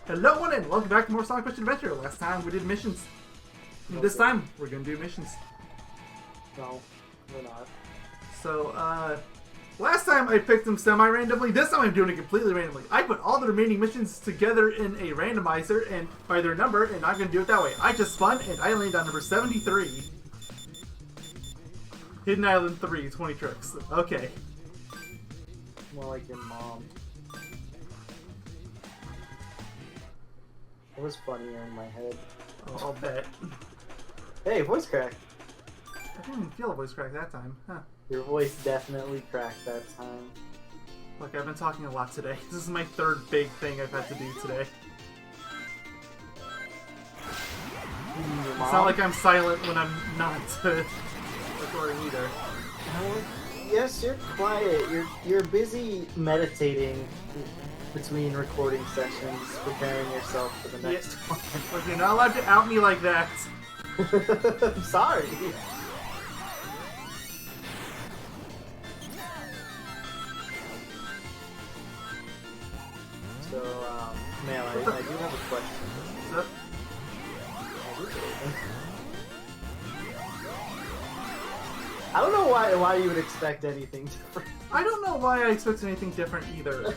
Hello and welcome back to more Sonic Push Adventure. Last time we did missions. And this time we're gonna do missions. No, we're not. So, last time I picked them semi-randomly. This time I'm doing it completely randomly. I put all the remaining missions together in a randomizer and by their number, and I'm gonna do it that way. I just spun and I landed on number 73. Hidden Island 3, 20 tricks. Okay. More like your mom. It was funnier in my head. Oh, I'll bet. Hey, voice crack. I didn't even feel a voice crack that time. Huh. Your voice definitely cracked that time. Look, I've been talking a lot today. This is my third big thing I've had to do today. It's not like I'm silent when I'm not recording either. Yes, you're quiet. You're busy meditating between recording sessions, preparing yourself for the next one. Look, you're not allowed to out me like that. I'm sorry. So, man, I do have a question. What's up? I don't know why you would expect anything different. I don't know why I expected anything different either.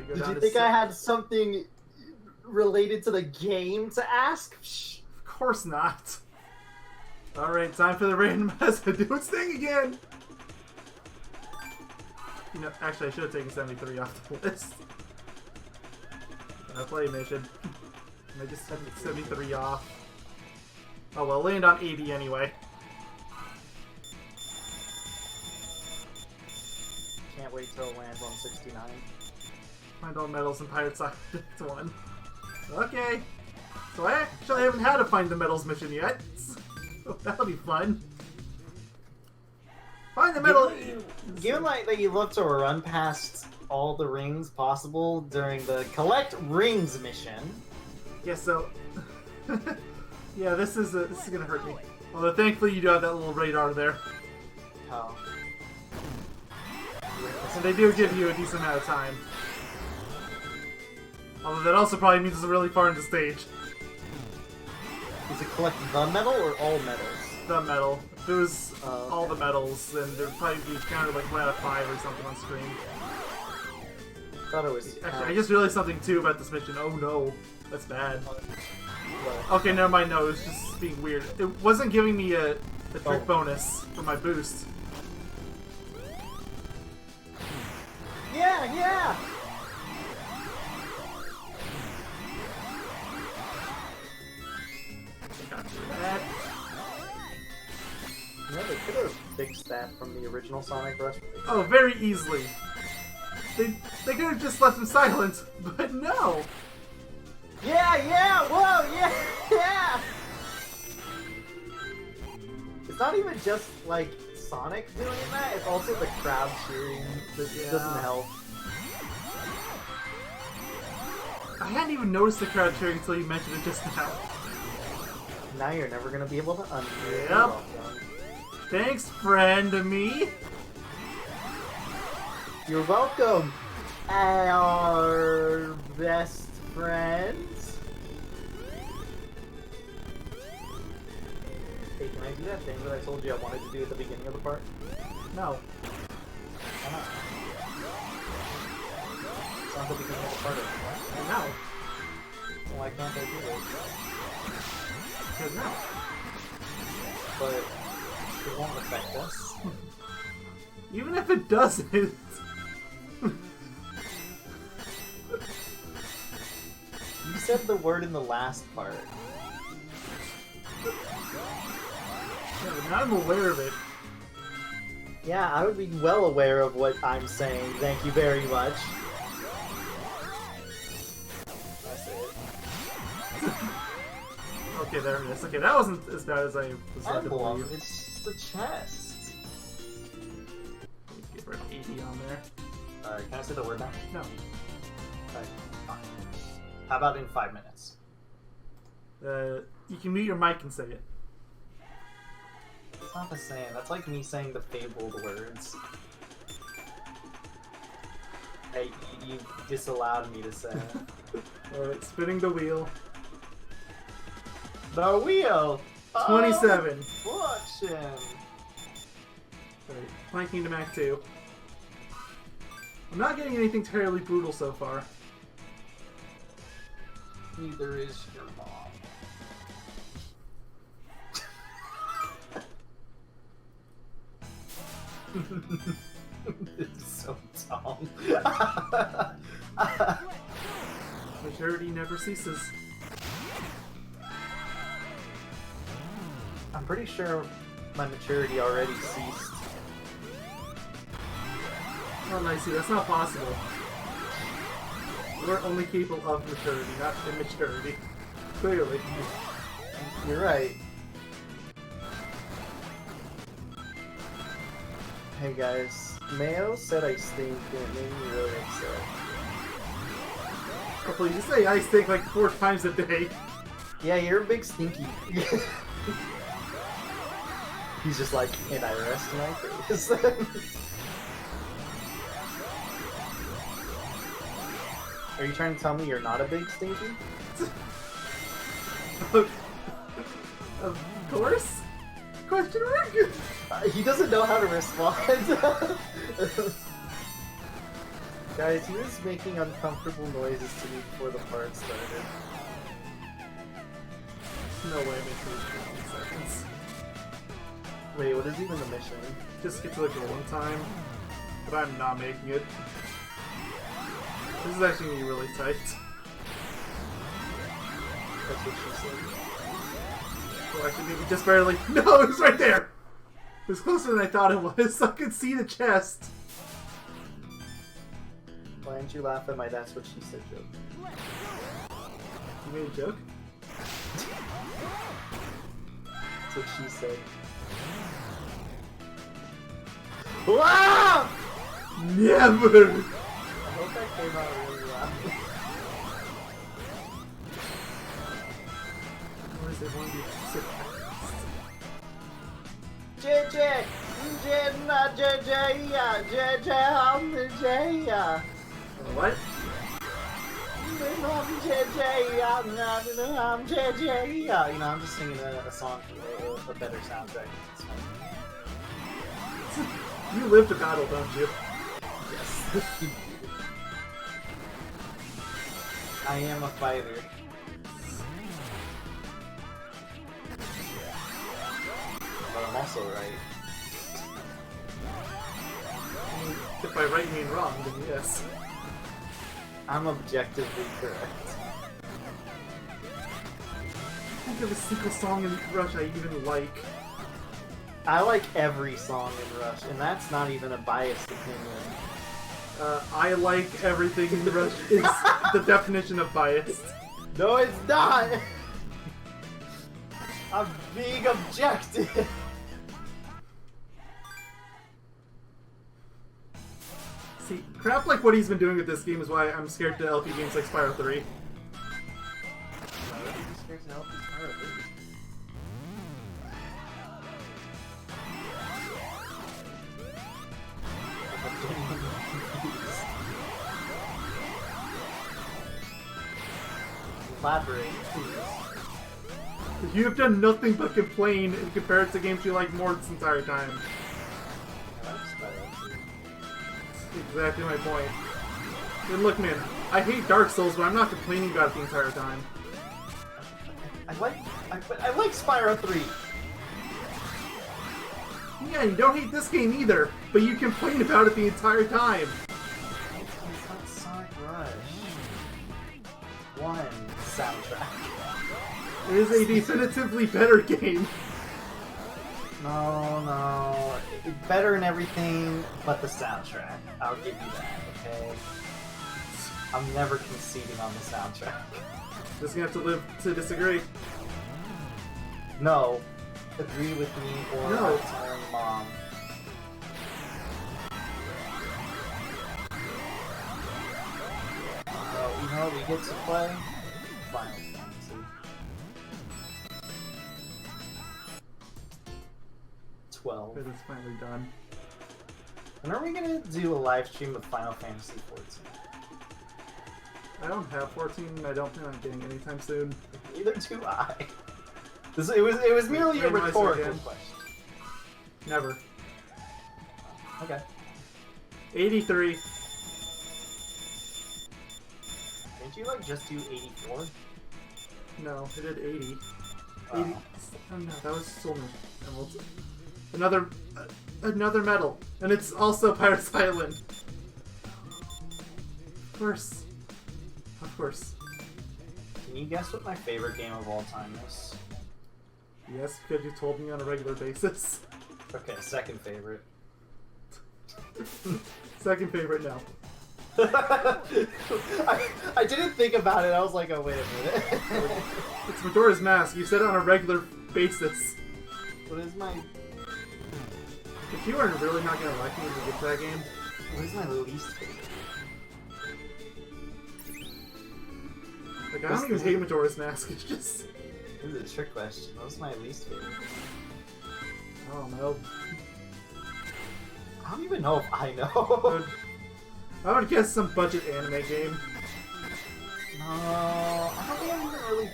Did you think I had something related to the game to ask? Of course not. Alright, time for the randomizer. Do its thing again! You know, actually I should have taken 73 off the list. Play mission. I just had 73 off. Oh well, land on 80 anyway. Can't wait till it lands on 69. Find all medals in Pirates Island 1. Okay. So I actually haven't had a Find the Medals mission yet. So that'll be fun. Find the medal! Given like that you look to run past all the rings possible during the Collect Rings mission. Yeah, so... yeah, this is gonna hurt me. Although thankfully you do have that little radar there. Oh. And they do give you a decent amount of time. Although that also probably means it's really far into stage. Is it collect the medal or all medals? The medal. If it was okay. all the medals, then there'd probably be kind of like 1 out of 5 or something on screen. I thought it was... Actually, I just realized something too about this mission. Oh no. That's bad. Okay, never mind. No, it was just being weird. It wasn't giving me a trick bonus for my boost. Yeah, yeah! Got through that. Yeah, they could have fixed that from the original Sonic Rush. Oh, very easily. They could have just left him silent, but no! Yeah, yeah! Whoa, yeah, yeah! It's not even just, like, Sonic doing that, it's also the crowd cheering that doesn't help. I hadn't even noticed the crowd cheering until you mentioned it just now. Now you're never gonna be able to undo it. Yep. Thanks, friend, to me. You're welcome, our best friends. Hey, can I do that thing that I told you I wanted to do at the beginning of the part? No. Why not? It's not the beginning of the part. No. Well, why can't I do it? Because no. But it won't affect us. Even if it doesn't. You said the word in the last part. Yeah, but now I'm aware of it. Yeah, I would be well aware of what I'm saying. Thank you very much. That's it. Okay, there it is. Okay, that wasn't as bad as I was led to believe. It's the chest. Get rid of 80 on there. Alright, can I say the word now? No. Okay, fine. How about in 5 minutes? You can mute your mic and say it. It's not the same. That's like me saying the fabled words. Hey, you disallowed me to say. Alright, spinning the wheel. The wheel! 27. Fortune! Alright, planking to Mac 2. I'm not getting anything terribly brutal so far. Neither is your mom. It's so dumb. Maturity never ceases. I'm pretty sure my maturity already ceased. Oh, Nicey, that's not possible. We're only capable of maturity, not immaturity. Clearly. You're right. Hey guys, Mayo said I stink and it made me really upset. Oh, please, you say I stink like 4 times a day. Yeah, you're a big stinky. He's just like, and I rest my case. Are you trying to tell me you're not a big stinky? Of course? Question mark? He doesn't know how to respond. Guys, he was making uncomfortable noises to me before the part started. No way I make it 15 seconds. Wait, what is even the mission? Just get to the goal in time. But I'm not making it. This is actually gonna be really tight. That's what she said. Well, actually, maybe just barely. No, it was right there! It was closer than I thought it was. I could see the chest. Why didn't you laugh at my "that's what she said" joke? You made a joke? That's what she said. Wow! Never! I hope that came out really loud. Why is everyone being so fast? JJ! Jenna JJ! JJ! I'm the J! What? I'm JJ! I'm JJ! You know, I'm just singing a song from a better soundtrack. It's fun. You live to battle, don't you? Yes. I am a fighter. But I'm also right. I mean, if by right you mean wrong, then yes. I'm objectively correct. I think of a single song in Rush I even like. I like every song in Rush, and that's not even a biased opinion. I like everything in Rush is the definition of biased. No, it's not! I'm being objective! See, crap like what he's been doing with this game is why I'm scared to LP games like Spyro 3. Labyrinth. You have done nothing but complain in comparison to games you like more this entire time. That's exactly my point. And look, man, I hate Dark Souls, but I'm not complaining about it the entire time. I like Spyro 3. Yeah, you don't hate this game either, but you complain about it the entire time. It's like Sonic Rush. 1 soundtrack. It is a definitively better game. No. It's better in everything but the soundtrack. I'll give you that, okay? I'm never conceding on the soundtrack. Just gonna have to live to disagree. No. Agree with me or No. my retiring mom. You know what we get to play? Final Fantasy. 12. It is finally done. When are we gonna do a live stream of Final Fantasy 14? I don't have 14, and I don't plan on getting anytime soon. Neither do I. It was merely a rhetorical question. Never. Okay. 83. Didn't you like just do 84? No, I did 80. Oh. 80. Oh no, that was Soul Emerald. Another medal, and it's also Pirates Island. Of course. Of course. Can you guess what my favorite game of all time is? Yes, because you told me on a regular basis. Okay, second favorite. Second favorite now. I didn't think about it. I was like, oh, wait a minute. It's Majora's Mask. You said it on a regular basis. What is my... If you are really not going to like me when we get to that game... What is my least favorite? Like, I don't even hate Majora's Mask. It's just... This is a trick question. What's my least favorite? I don't know. I don't even know if I know. I would guess some budget anime game. No, I don't think I've even really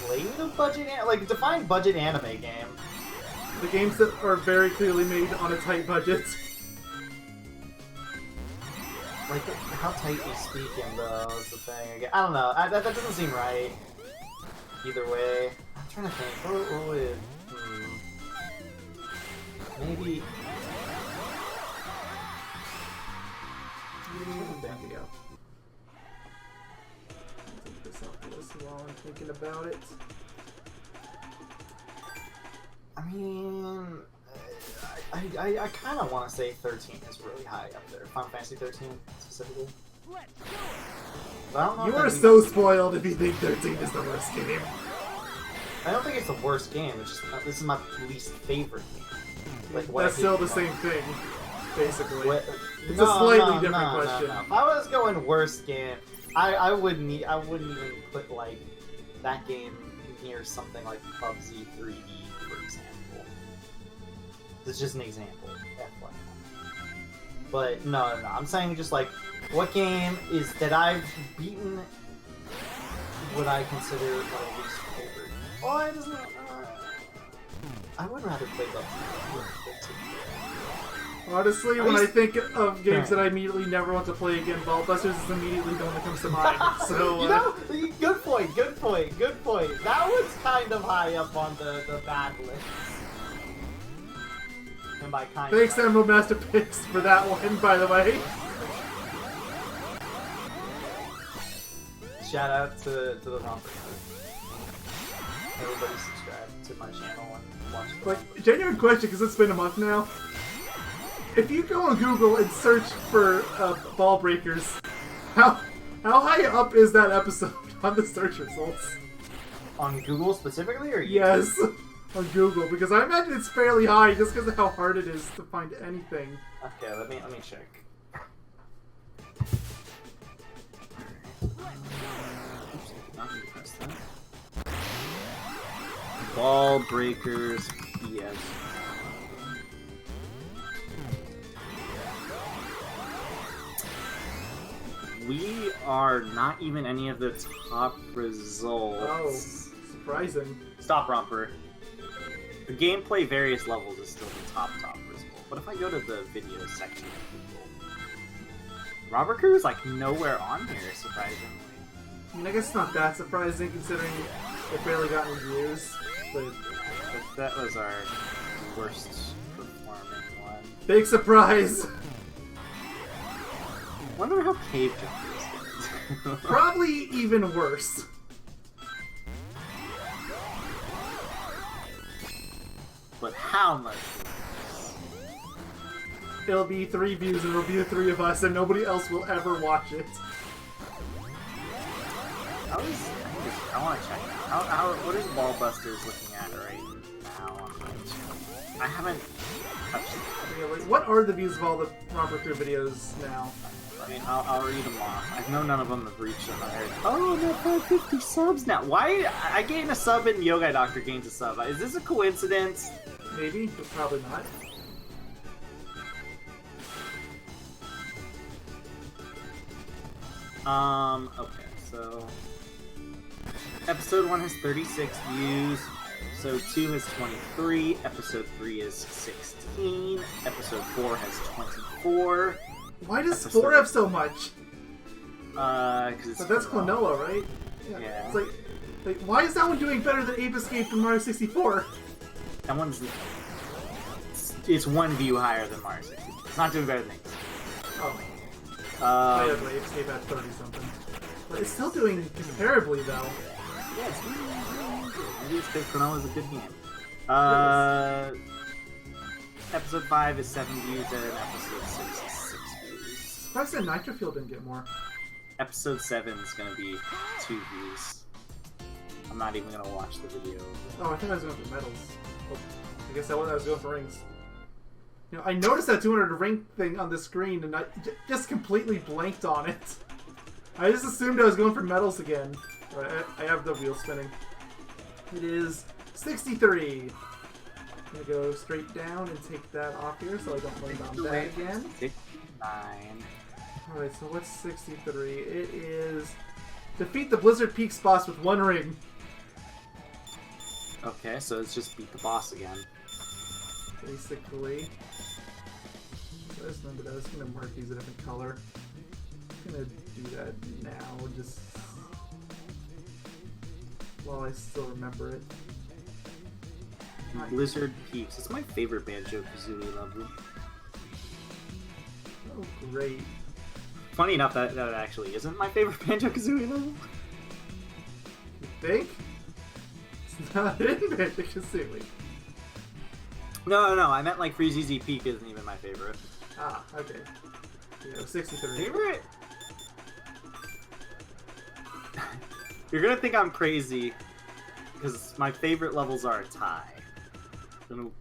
played a budget like define budget anime game. The games that are very clearly made on a tight budget. Like how tight you speak in though is the thing. I don't know. That doesn't seem right. Either way, I'm trying to think. What would maybe. There we go. Take this off the list while I'm thinking about it. I mean, I kind of want to say 13 is really high up there. Final Fantasy 13 specifically. But I don't know You if are that'd so spoiled if you think 13 is the worst game. I don't think it's the worst game. It's just this is my least favorite game. Like, what That's I hate still the most. same thing, basically. What? It's a slightly different question. No. If I was going worst game, I wouldn't even put like that game near something like PUBG 3D, for example. It's just an example. But no. I'm saying just like what game is that I've beaten would I consider my least favorite? Oh, it doesn't. I would rather play PUBG. Honestly, when I think of games that I immediately never want to play again, Ballbusters is immediately the one that comes to mind. So, you know, good point. That was kind of high up on the bad list. And by kind thanks, of... Emerald Master Picks, for that one, by the way. Shout out to the Romper. Everybody subscribe to my channel and watch the... Like, genuine question, because it's been a month now. If you go on Google and search for Ball Breakers, how high up is that episode on the search results? On Google specifically, or yes, on Google, because I imagine it's fairly high just because of how hard it is to find anything. Okay, let me check. Oops, not gonna press that. Ball Breakers, yes. We are not even any of the top results. Oh, surprising. Stop, Romper. The gameplay various levels is still the top result. But if I go to the video section of Google, Robber Crew is like nowhere on here, surprisingly. I mean, I guess it's not that surprising considering it barely got any views, but That was our worst performing one. big surprise! Wonder how Cave Jumpers did. Probably even worse. But how much? It'll be 3 views and it'll be the 3 of us and nobody else will ever watch it. I want to check out. What is Ballbusters looking at right now on my channel? I haven't touched it. Really? What are the views of all the Romper Crew videos now? I mean, I'll read them off. I know none of them have reached 100. Oh, I'm at 550 subs now. Why? I gained a sub and Yogaidr gains a sub. Is this a coincidence? Maybe, but probably not. Okay, so episode 1 has 36 views. Episode 2 has 23. Episode 3 is 16. Episode 4 has 24. Why does 4 have so much? Because But that's Klonoa, right? Yeah. It's like, why is that one doing better than Ape Escape and Mario 64? That one's... It's 1 view higher than Mario 64. It's not doing better than Ape Escape. Oh. Yeah, but Ape Escape at 30 something. But it's still doing comparably though. Yeah, it's really good. Maybe it's because Klonoa's a good game. Episode 5 is 7 views and episode 6 is 6 views. I said Nitro Fuel didn't get more. Episode 7 is gonna be 2 views. I'm not even gonna watch the video. Oh, I thought I was going for medals. Oh, I guess I was going for rings. You know, I noticed that 200 ring thing on the screen and I just completely blanked on it. I just assumed I was going for medals again. Right, I have the wheel spinning. It is 63. I'm gonna go straight down and take that off here so I don't land on that again. 69. Alright, so what's 63? It is defeat the Blizzard Peaks boss with 1 ring. Okay, so it's just beat the boss again. Basically. So I just remember that. I was gonna mark these a different color. I'm gonna do that now, just while I still remember it. Blizzard Peaks. It's my favorite Banjo-Kazooie level. Oh, great. Funny enough, that actually isn't my favorite Banjo-Kazooie level. You think? It's not in Banjo-Kazooie. No, I meant like Freezeezy Peak isn't even my favorite. Ah, okay. Yeah, 63. Favorite? You're gonna think I'm crazy, because my favorite levels are a tie.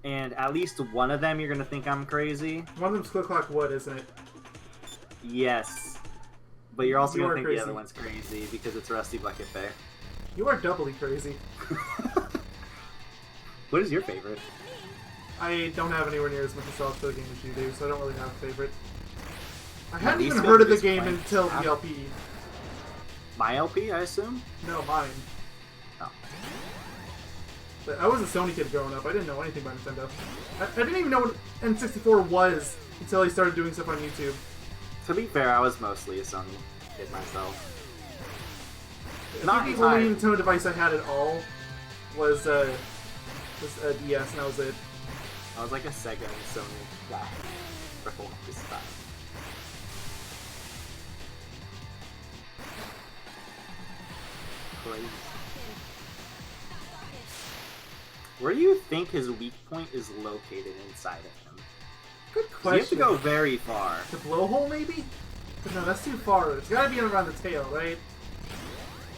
And at least one of them you're gonna think I'm crazy. One of them's Click Clock Wood, isn't it? Yes. But you're also You gonna are think crazy. the other one's crazy, because it's Rusty Bucket Fair. You are doubly crazy. What is your favorite? I don't have anywhere near as much knowledge for the game as you do, so I don't really have a favorite. I hadn't least even go heard to of the this game point. until Yeah. the LP. My LP, I assume? No, mine. Oh. But I was a Sony kid growing up. I didn't know anything about Nintendo. I didn't even know what N64 was until I started doing stuff on YouTube. To be fair, I was mostly a Sony kid myself. I Not think the only entirely. Nintendo device I had at all was a DS, and that was it. I was like a Sega and Sony guy for the longest time. Crazy. Where do you think his weak point is located inside of him? Good 'Cause question. You have to go very far. The blowhole, maybe? But no, that's too far. It's gotta be around the tail, right?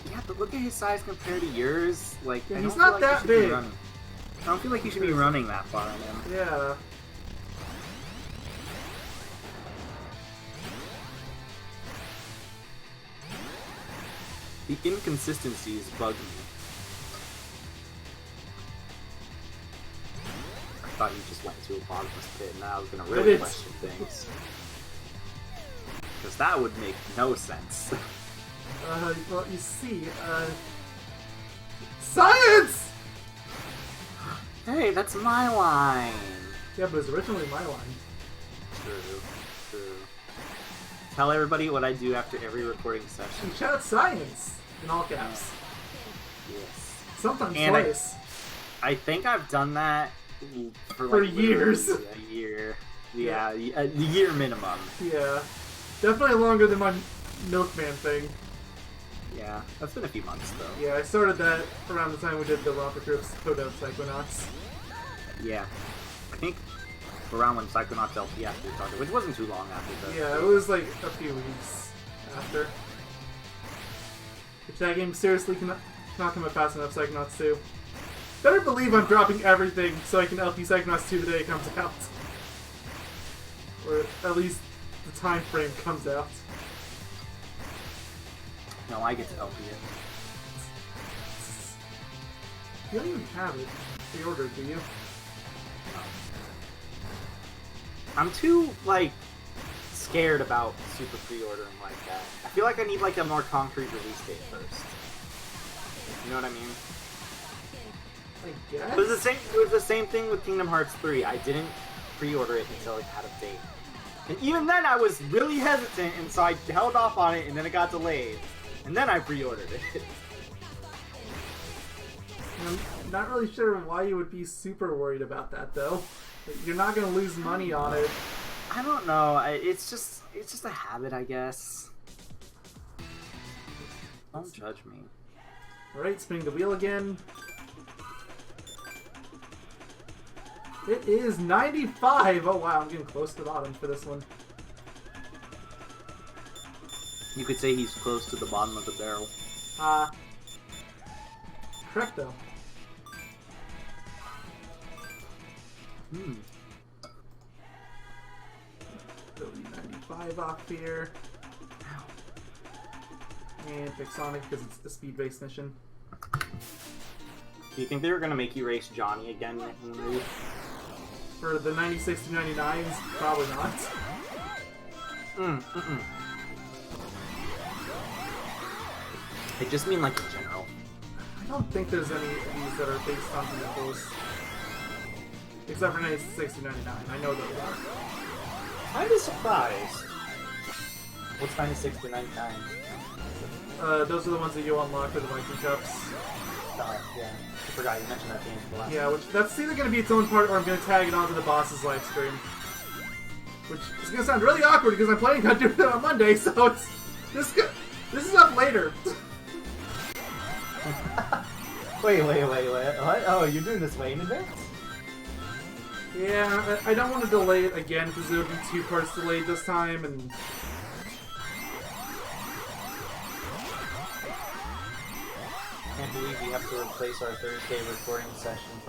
Yeah, but look at his size compared to yours. Like, Yeah, I he's don't not feel like that you should be big. running. I don't feel like you should be running that far on him. Yeah. The inconsistencies bug me. I thought you just went to a bottomless pit, and I was gonna really Did it? question things. Because that would make no sense. Well, you see, science! Hey, that's my line! Yeah, but it was originally my line. True. Tell everybody what I do after every recording session. You shout science! In all caps. Yes. Sometimes And twice. I think I've done that for For like years. literally a year. Yeah, a year minimum. Yeah. Definitely longer than my Milkman thing. Yeah, that's been a few months though. Yeah, I started that around the time we did the Romper Trips Code of Psychonauts. Yeah. I think around when Psychonauts LP actually started, which wasn't too long after that. Yeah, it was like a few weeks after. Which that game seriously cannot come up fast enough, Psychonauts 2. Better believe I'm dropping everything so I can LP Psychonauts 2 the day it comes out. Or at least the time frame comes out. No, I get to LP it. You don't even have it pre-ordered, do you? I'm too, like, scared about super pre-ordering like that. I feel like I need like a more concrete release date first. You know what I mean? I guess. It was the same thing with Kingdom Hearts 3. I didn't pre-order it until it had a date. And even then I was really hesitant, and so I held off on it, and then it got delayed. And then I pre-ordered it. I'm not really sure why you would be super worried about that, though. You're not going to lose money on it. I don't know. It's just a habit, I guess. Don't judge me. Alright, spinning the wheel again. It is 95! Oh wow, I'm getting close to the bottom for this one. You could say he's close to the bottom of the barrel. Correct though. Go 95 off here. And pick Sonic because it's a speed-based mission. Do you think they were gonna make you race Johnny again in the movie? For the 96 to 99s, probably not. I just mean like in general. I don't think there's any of these that are based on vehicles. Except for 96 to 99. I know those are. I'm surprised. What's 96 to 99? Those are the ones that you unlock with the Viking Cups. Yeah. I forgot you mentioned that game for the last Yeah, which that's either going to be its own part or I'm going to tag it onto the boss's live stream. Which is going to sound really awkward because I'm planning on doing it on Monday, so it's this is up later. Wait, what? Oh, you're doing this way in advance? Yeah, I don't want to delay it again because it would be 2 parts delayed this time, and Can't believe we have to replace our Thursday recording session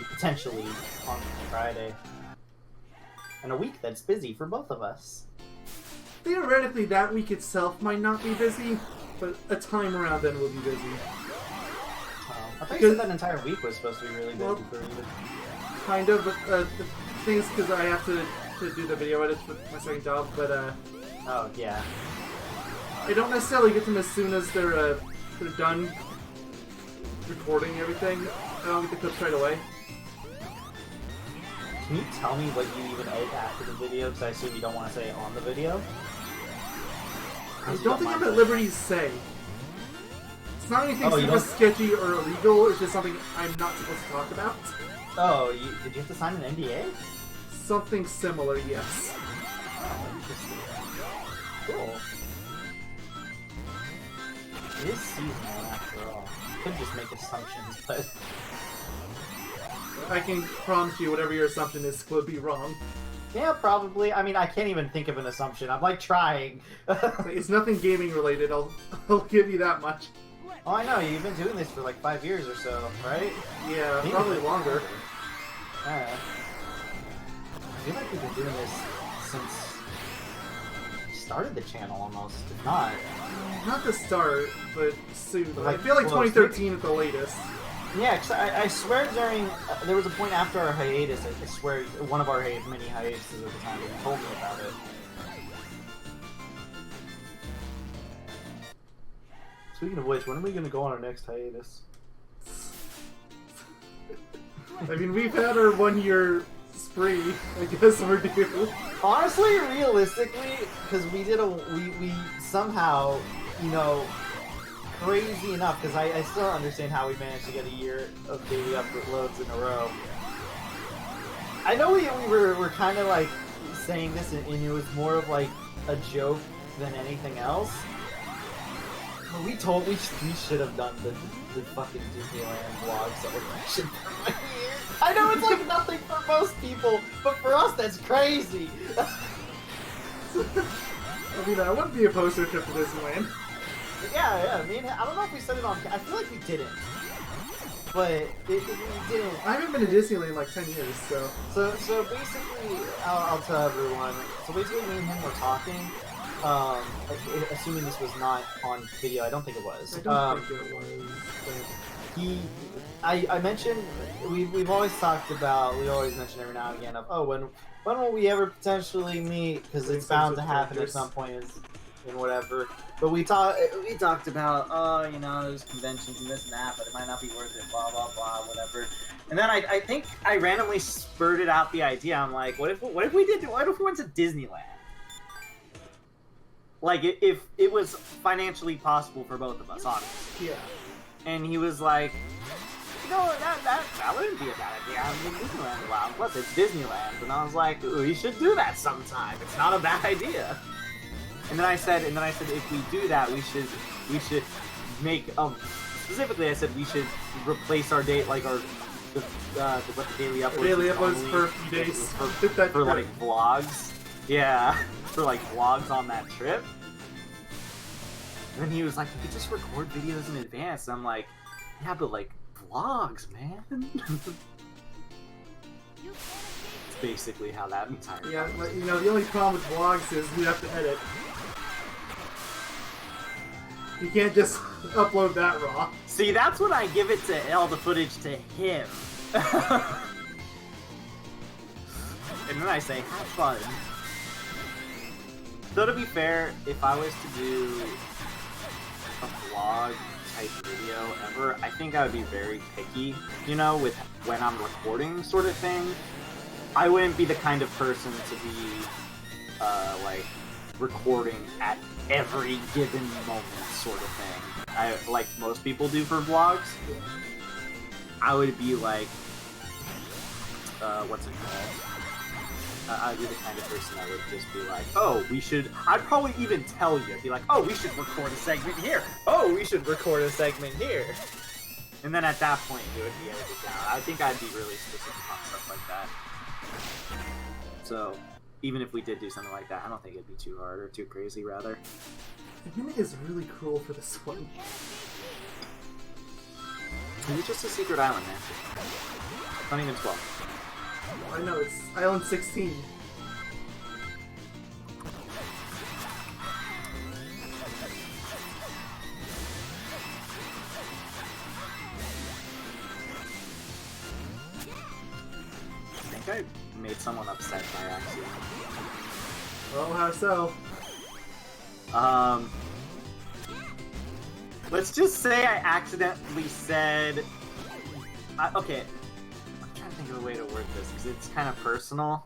potentially on Friday. And a week that's busy for both of us. theoretically that week itself might not be busy, but a time around then will be busy. I thought you said that entire week was supposed to be really busy Well, for you. Kind of, but the thing is because I have to do the video edits with my second job, but Oh, yeah. I don't necessarily get them as soon as they're done recording everything. I don't get the clips right away. Can you tell me what you even edit after the video? Because I assume you don't want to say it on the video. I don't think I'm at liberty to say. It's not anything Oh, you super don't- sketchy or illegal, it's just something I'm not supposed to talk about. Oh, did you have to sign an NDA? Something similar, yes. Oh, interesting. Cool. It is seasonal after all. Could just make assumptions, but I can promise you whatever your assumption is will be wrong. yeah, probably. I mean, I can't even think of an assumption. I'm like trying. It's nothing gaming related, I'll give you that much. Oh, I know. You've been doing this for like 5 years or so, right? Yeah, Maybe probably like longer. I feel like we've been doing this since we started the channel almost, if not. Not the start, but soon. Like I feel like close. 2013 at the latest. Yeah, cause I swear during there was a point after our hiatus. I swear one of our mini hiatuses at the time that you told me about it. Speaking of which, when are we gonna go on our next hiatus? I mean, we've had our 1 year spree. I guess we're due. Honestly, realistically, because we somehow, you know, crazy enough, because I still don't understand how we managed to get a year of daily uploads in a row. I know we were kind of like saying this, and it was more of like a joke than anything else. But we should have done the fucking Disneyland vlogs that were mentioned for 1 year. I know it's like nothing for most people, but for us that's crazy. I mean, I wouldn't be opposed to a trip to Disneyland. Yeah, I mean, I don't know if we said it on. I feel like we didn't, but we didn't. I haven't been to Disneyland in like 10 years, so. So basically, I'll tell everyone. So basically, me and him were talking. Assuming this was not on video, I don't think it was. I don't think it was. I mentioned we've always talked about, we always mention every now and again of, oh, when will we ever potentially meet, because it's bound to happen at some point in whatever. But we talked about, oh, you know, there's conventions and this and that, but it might not be worth it, blah blah blah, whatever. And then I think I randomly spurted out the idea. I'm like, what if we went to Disneyland? Like, if it was financially possible for both of us, honestly. Yeah. And he was like, you know, that wouldn't be a bad idea. I mean, Disneyland a lot. Plus, it's Disneyland. And I was like, we should do that sometime. It's not a bad idea. And then I said, if we do that, we should make, specifically I said we should replace our date, like the daily uploads. Daily uploads for a few days. For like vlogs. Yeah. For like vlogs on that trip. And then he was like, you could just record videos in advance. And I'm like, yeah, but like vlogs, man. It's basically how that entire Yeah, but, you know, the only problem with vlogs is you have to edit. You can't just upload that raw. See, that's when I give it to all the footage to him. And then I say, have fun. Though to be fair, if I was to do a vlog type video ever, I think I would be very picky, you know, with when I'm recording sort of thing. I wouldn't be the kind of person to be, like, recording at every given moment sort of thing. Like most people do for vlogs. I would be like, what's it called? I'd be the kind of person that would just be like, oh, we should... I'd probably even tell you. I'd be like, oh, we should record a segment here. Oh, we should record a segment here. And then at that point, it would be edited down. I think I'd be really specific on stuff like that. So, even if we did do something like that, I don't think it'd be too hard or too crazy, rather. The minute is really cruel for this one. It's just a secret island, man. Not even 12. I know, it's Island 16. I think I made someone upset by accident. Well, how so? Let's just say I accidentally said... okay. I'm trying to think of a way to word this, because it's kind of personal.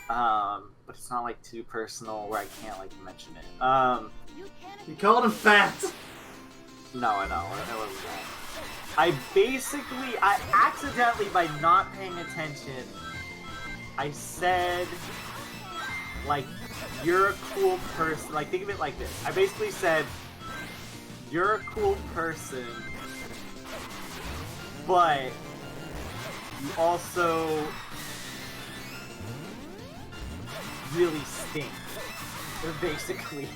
But it's not, like, too personal where I can't, like, mention it. You called him fat! No, I know. It wasn't that. I accidentally, by not paying attention, I said, like, you're a cool person. Like, think of it like this. I basically said, you're a cool person, but you also really stink. Basically.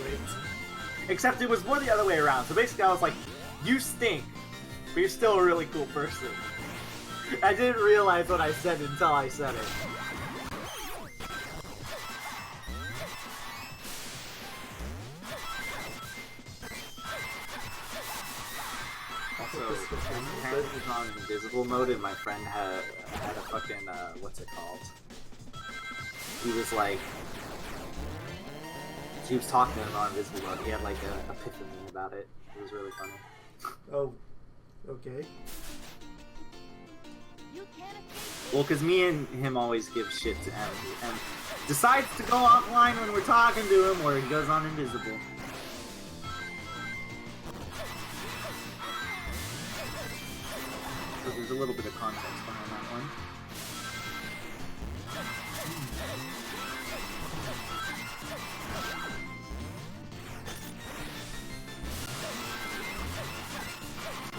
Wait. Except it was more the other way around. So basically I was like, you stink, but you're still a really cool person. I didn't realize what I said until I said it. Also, apparently he's on invisible mode, and my friend had a fucking, what's it called? He was like, he was talking to him on invisible mode. He had like an epiphany about it. It was really funny. Oh, okay. Well, because me and him always give shit to him, and decides to go offline when we're talking to him, or he goes on invisible. So there's a little bit of context behind that one.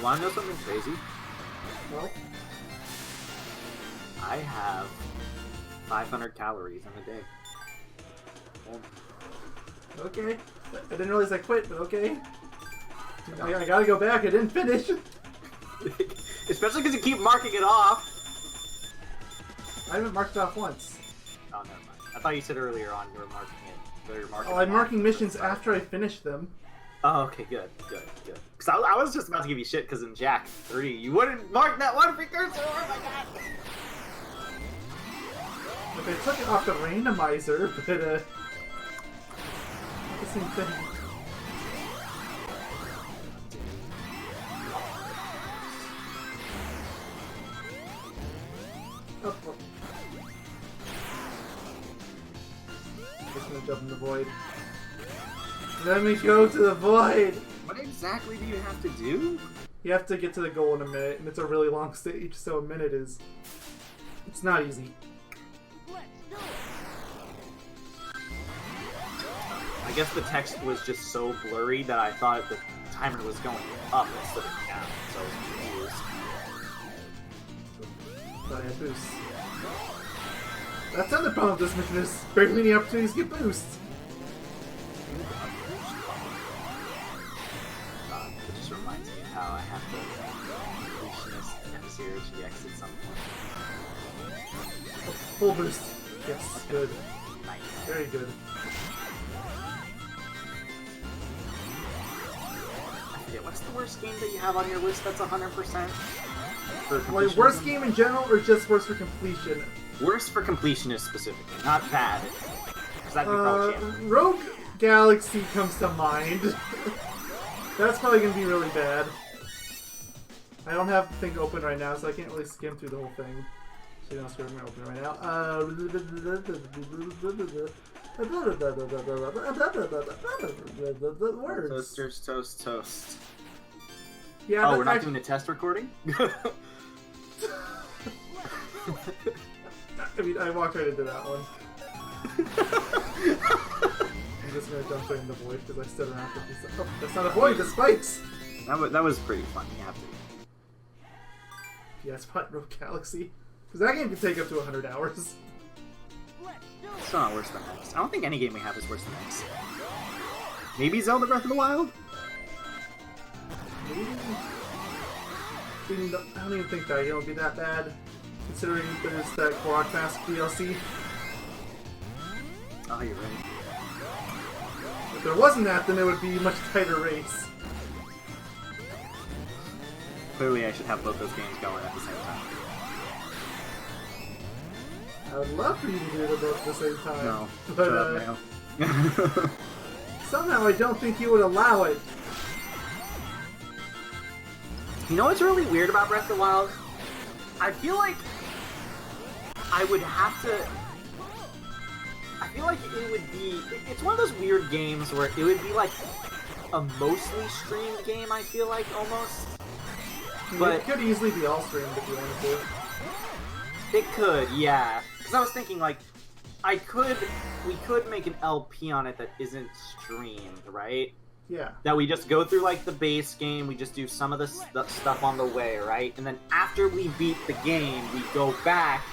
Want to know something crazy? Well, I have 500 calories in a day. okay. I didn't realize I quit, but okay. I gotta go back, I didn't finish. Especially because you keep marking it off. I haven't marked it off once. Oh, never mind. I thought you said earlier on you were marking it. So you're marking Oh, I'm marking missions after I finish them. Oh, okay, good. Because I was just about to give you shit because in Jack 3, you wouldn't mark that one for cursor. Oh my god. If I took it off the randomizer, but not the same thing. Oh. I'm just gonna jump in the void. Let me go to the void! What exactly do you have to do? You have to get to the goal in a minute, and it's a really long stage, so a minute is... It's not easy. I guess the text was just so blurry that I thought the timer was going up instead of down, so I was confused. But I have boost. That's the other problem with this mission is barely many opportunities to get boost. It just reminds me of how I have to completionist F-Zero GX at some point. Oh, full boost. Yes, good. Nice. Very good. I forget, what's the worst game that you have on your list that's 100%? Like, worst game in general, or just worst for completion? Worst for completionist specifically, not bad. Because that'd be probably champion. Rogue Galaxy comes to mind. That's probably gonna be really bad. I don't have the thing open right now, so I can't really skim through the whole thing. So you don't screw me open right now. Words. Toasters, toast. Yeah, oh, we're not doing a test recording? I mean, I walked right into that one. I'm just gonna jump right in the void because I stood around for this. Oh, that's not a void, the spikes! That was pretty fun, you have to. Yeah, it's probably Rogue Galaxy. Because that game can take up to 100 hours. It's not worse than X. I don't think any game we have is worse than X. Maybe Zelda Breath of the Wild? Maybe. I don't even think that it'll be that bad. Considering there's that Quad Mask DLC. Oh, you're right. If there wasn't that, then it would be a much tighter race. Clearly I should have both those games going at the same time. I would love for you to do them both at the same time. No. But, Shut up, now. somehow I don't think you would allow it. You know what's really weird about Breath of the Wild? I feel like I would have to... I feel like it would be... It's one of those weird games where it would be like a mostly streamed game, I feel like, almost. But it could easily be all streamed if you wanted to. It could, yeah. Because I was thinking, like, we could make an LP on it that isn't streamed, right? Yeah. That we just go through, like, the base game, we just do some of the stuff on the way, right? And then after we beat the game, we go back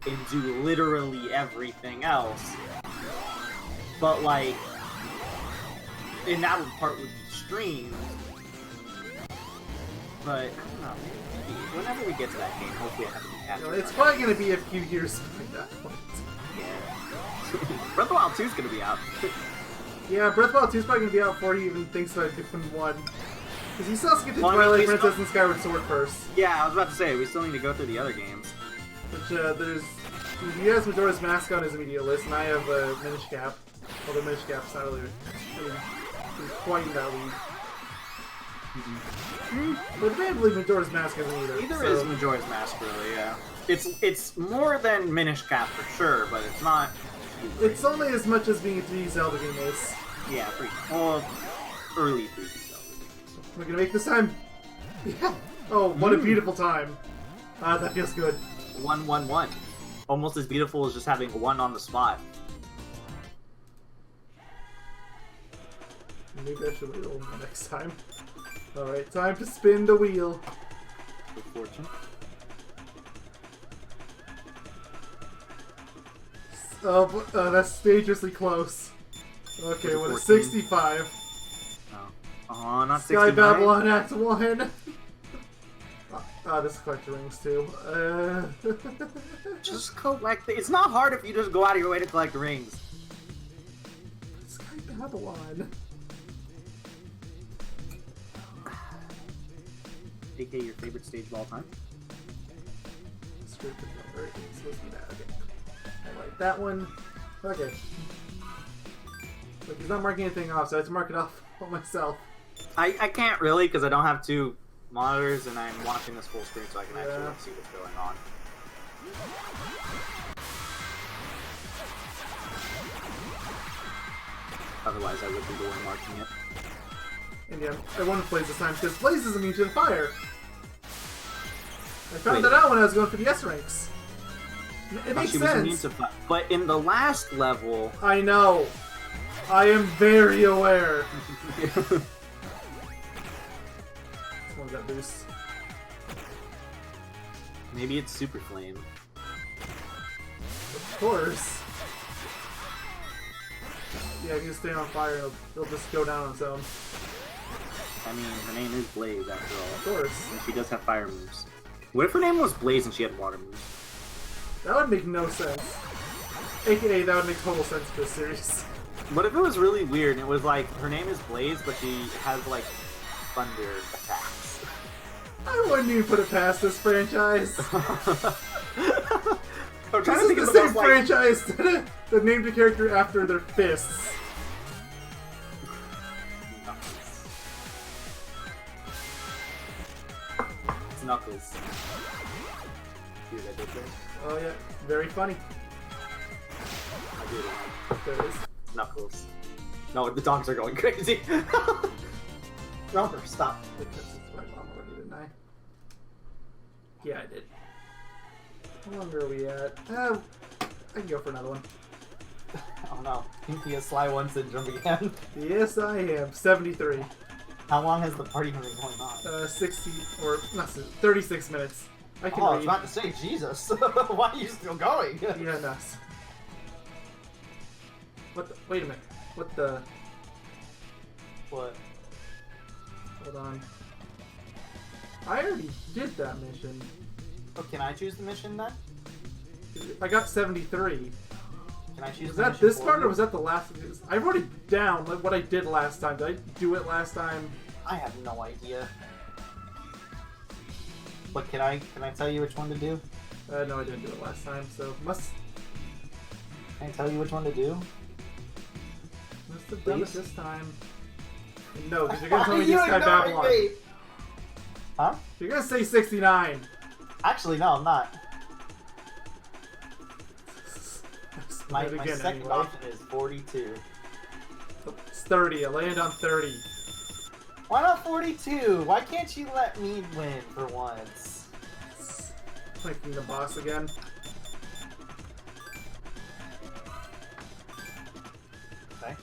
and do literally everything else. But, like, and that part would be streamed. But, I don't know, maybe whenever we get to that game, hopefully I have to be captured. It's probably going to be a few years by that point. Yeah. Breath of the Wild 2 is going to be out. Yeah, Breath of the Wild 2 is probably going to be out before he even thinks about doing 1. Because he still has to get to Twilight Princess and Skyward Sword first. Yeah, I was about to say, we still need to go through the other games. Which, he has Majora's Mask on his immediate list, and I have Minish Cap. Although Minish Cap's not really, he's quite in that league. But admittedly, Majora's Mask isn't either. Neither is Majora's Mask, really, yeah. It's more than Minish Cap for sure, but it's not... It's only as much as being a 3D Zelda game is. Yeah, early 3D Zelda game. We're gonna make this time! Yeah! Oh, what a beautiful time. That feels good. 1-1-1. Almost as beautiful as just having 1 on the spot. Maybe I should roll next time. Alright, time to spin the wheel. Good fortune. Oh, that's dangerously close. Okay, what a 14. 65. Oh, not Sky 69. Babylon Act 1. This collects rings too. Just collect it's not hard if you just go out of your way to collect rings. Sky Babylon. aka your favorite stage of all time. Script number. It's supposed to be that. Okay. I like that one. Okay. Look, he's not marking anything off, so I have to mark it off for myself. I can't really because I don't have two monitors and I'm watching this full screen so I can actually see what's going on. Otherwise, I would be the one marking it. And yeah, I wanted Blaze this time because Blaze is immune to the fire. I found that out when I was going for the S ranks. It makes sense. But in the last level... I know. I am very aware. Someone got boost. Maybe it's Super Flame. Of course. Yeah, if you stay on fire, it'll just go down on its own. I mean, her name is Blaze after all. Of course. And she does have fire moves. What if her name was Blaze and she had water moves? That would make no sense. AKA, that would make total sense for this series. What if it was really weird and it was like, her name is Blaze, but she has like thunder attacks? I wouldn't even put it past this franchise. I'm trying This to think is of the the same most, franchise that named a character after their fists. It's Knuckles. See what I did there? Oh yeah, very funny. I did it. There it is. It's Knuckles. No, the dogs are going crazy. Romper, stop. I touched this by mom already, didn't I? Yeah, I did. How long are we at? I can go for another one. Oh no. Pinky has Sly 1 syndrome again. Yes, I am. 73. How long has the party been going on? 60 or not 36 minutes. I can I was read. about to say, Jesus. Why are you still going? Yeah, nuts. What the? Wait a minute. What the? What? Hold on. I already did that mission. Oh, can I choose the mission then? I got 73. Can I choose Was the that mission this for part you? or was that the last? I wrote it down, like what I did last time. Did I do it last time? I have no idea. But can I tell you which one to do? No, I didn't do it last time, so must Can I tell you which one to do? have done it Please? this time. No, because you're gonna tell me You this guy ignoring Babylon. me? Huh? You're gonna say 69. Actually, no, I'm not. My Do it again second anyway. option is 42. It's 30. I landed on 30. Why not 42? Why can't you let me win for once? Clinking the boss again. Okay.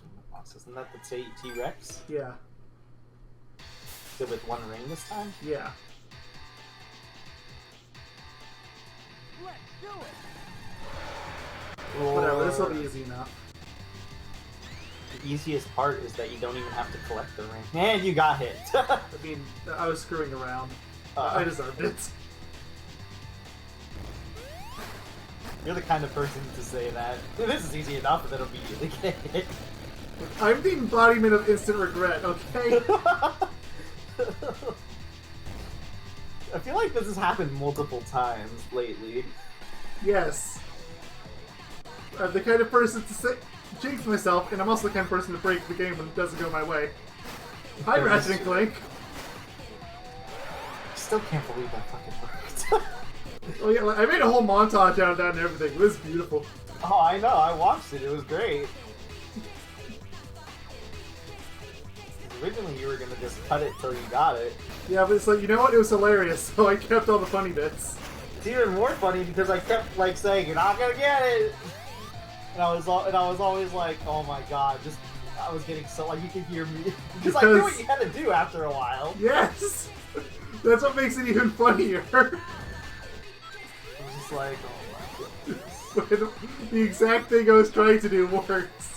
Isn't that the T-Rex? Yeah. Is it with one ring this time? Yeah. Whatever, this will be easy enough. The easiest part is that you don't even have to collect the ring. Man, you got hit. I mean, I was screwing around. I deserved it. You're the kind of person to say that. This is easy enough, and then immediately get hit. I'm the embodiment of instant regret, okay? I feel like this has happened multiple times lately. Yes. I'm the kind of person to say, jinx myself, and I'm also the kind of person to break the game when it doesn't go my way. Hi, Ratchet and Clank. Still can't believe that fucking worked. Oh yeah, I made a whole montage out of that and everything. It was beautiful. Oh, I know. I watched it. It was great. Originally, you were gonna just cut it till you got it. Yeah, but it's like, you know what? It was hilarious, so I kept all the funny bits. It's even more funny because I kept like saying, "You're not gonna get it," and I was always like, "Oh my god!" Just I was getting so like you could hear me because I knew what you had to do after a while. Yes, that's what makes it even funnier. I was just like, "Oh my goodness." The exact thing I was trying to do works.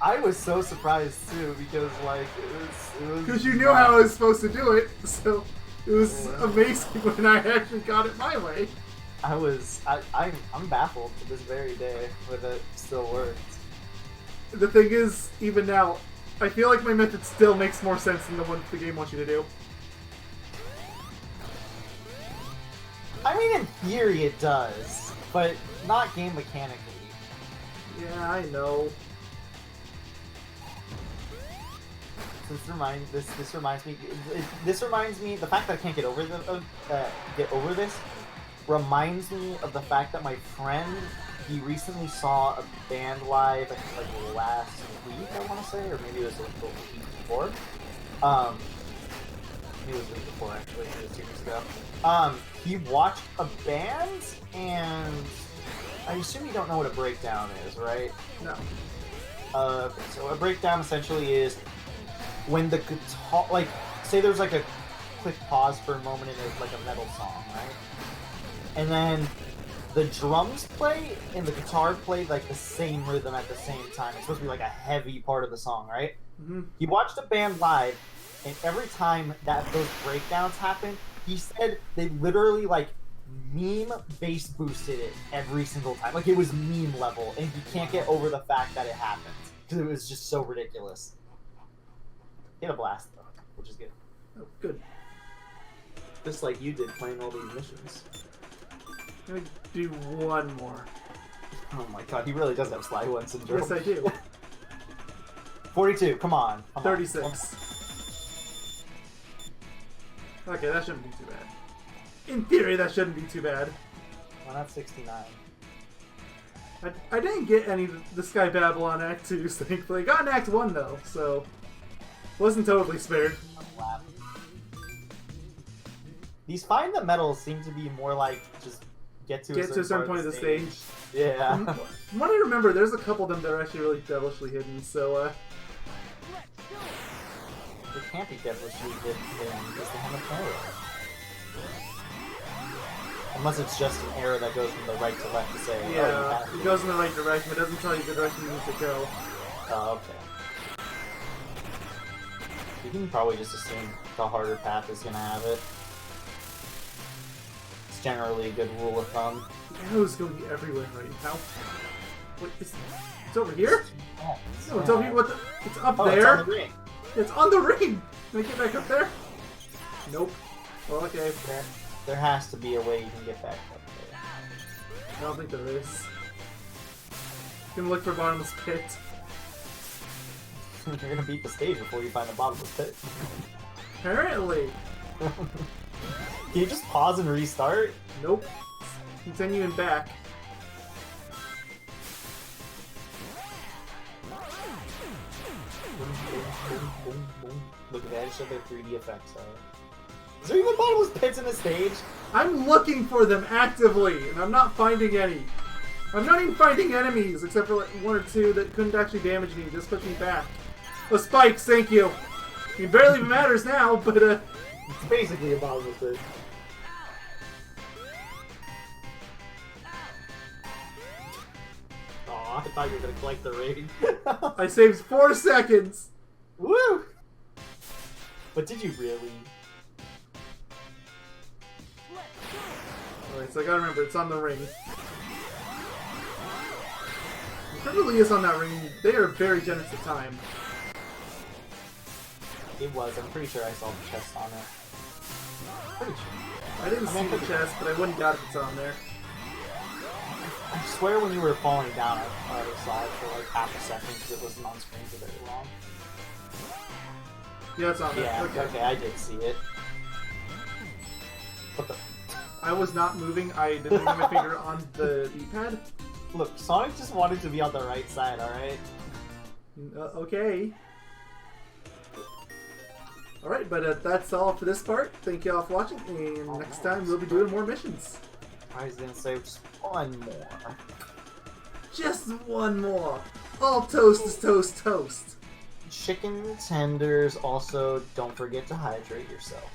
I was so surprised too because like it was Because you knew how I was supposed to do it, so it was amazing when I actually got it my way. I'm baffled to this very day that it still worked. The thing is, even now, I feel like my method still makes more sense than the one the game wants you to do. I mean, in theory it does, but not game mechanically. Yeah, I know. This reminds me. The fact that I can't get over this reminds me of the fact that my friend, he recently saw a band live, I think like last week, I want to say, or maybe it was the week before. Maybe it was the week before actually, maybe it was 2 weeks ago. He watched a band, and I assume you don't know what a breakdown is, right? No. Okay, so a breakdown essentially is when the guitar, like, say there's like a quick pause for a moment in like a metal song, right? And then the drums play and the guitar play like the same rhythm at the same time. It's supposed to be like a heavy part of the song, right? Mm-hmm. He watched a band live, and every time that those breakdowns happen, he said they literally like meme bass boosted it every single time. Like it was meme level, and he can't get over the fact that it happened because it was just so ridiculous. He had a blast though, which is good. Oh, good. Just like you did playing all these missions. I'm gonna do one more. Oh my god, he really does have Sly One syndrome. Yes, I do. 42, come on. 36. Okay, that shouldn't be too bad. In theory, that shouldn't be too bad. Well, that's 69. I didn't get any of the Sky Babylon Act 2s, thankfully. I got an Act 1, though, so wasn't totally spared. These Find the Medals seem to be more like just get to a certain point of the stage. Yeah. From what I remember, there's a couple of them that are actually really devilishly hidden, so, They can't be devilishly hidden because they have an arrow. Unless it's just an arrow that goes from the right to left to say, yeah, oh, it goes in the right direction, but it doesn't tell you the direction you need to go. Oh, okay. You can probably just assume the harder path is going to have it. It's generally a good rule of thumb. The arrow's going everywhere right now. Wait, it's over here? Oh, No, it's over here. What the? It's up oh, there. it's on the ring. It's on the ring. Can I get back up there? Nope. Well, okay. There has to be a way you can get back up there. I don't think there is. You can look for bottomless pit. You're gonna beat the stage before you find the bottomless pit. Apparently. Can you just pause and restart? Nope. Continuing back. Look at that, just show their 3D effects. Is there even bottomless pits in the stage? I'm looking for them actively, and I'm not finding any. I'm not even finding enemies, except for like 1 or 2 that couldn't actually damage me, just push me back. Oh, spikes, thank you. I mean, barely even matters now, but It's basically a bottomless pit. Aw, I thought you were gonna collect the ring. I saved 4 seconds. Woo! But did you really? Alright, so I gotta remember, it's on the ring. If it really is on that ring, they are very generous with time. It was. I'm pretty sure I saw the chest on it. Pretty sure. I didn't see the chest, but I wouldn't doubt if it's on there. I swear when you were falling down, I saw it for like half a second because it wasn't on screen for very long. Yeah, it's on there. Yeah, okay, I did see it. What the? I was not moving. I didn't have my finger on the D-pad. Look, Sonic just wanted to be on the right side, alright? Okay. Alright, but that's all for this part. Thank you all for watching, and next time we'll be doing more missions. I was gonna say just one more. Just one more. All toast is toast toast. Chicken tenders, also don't forget to hydrate yourself.